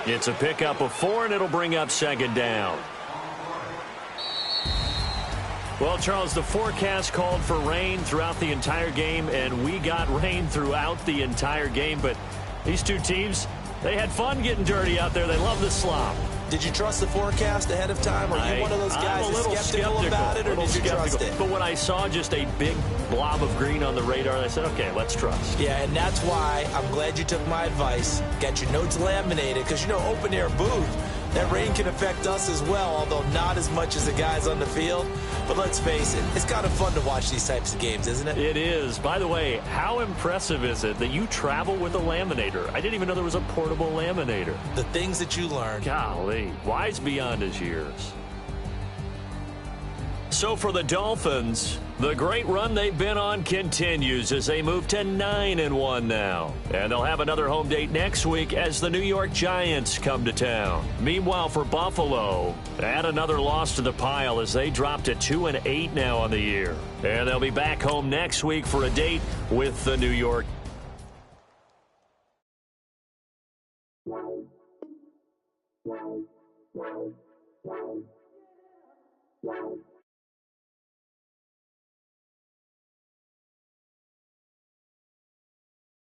It's a pickup of 4, and it'll bring up second down. Well, Charles, the forecast called for rain throughout the entire game, and we got rain throughout the entire game. But these two teams, they had fun getting dirty out there. They love the slop. Did you trust the forecast ahead of time? Are you one of those guys that's skeptical about it, or did you trust it? But when I saw just a big blob of green on the radar, I said, okay, let's trust. Yeah, and that's why I'm glad you took my advice. Get your notes laminated, because, you know, open-air booth, that rain can affect us as well, although not as much as the guys on the field. But let's face it, it's kind of fun to watch these types of games, isn't it? It is. By the way, how impressive is it that you travel with a laminator? I didn't even know there was a portable laminator. The things that you learn. Golly, wise beyond his years. So for the Dolphins, the great run they've been on continues as they move to 9-1 now. And they'll have another home date next week as the New York Giants come to town. Meanwhile, for Buffalo, add another loss to the pile as they drop to 2-8 now on the year. And they'll be back home next week for a date with the New York Giants.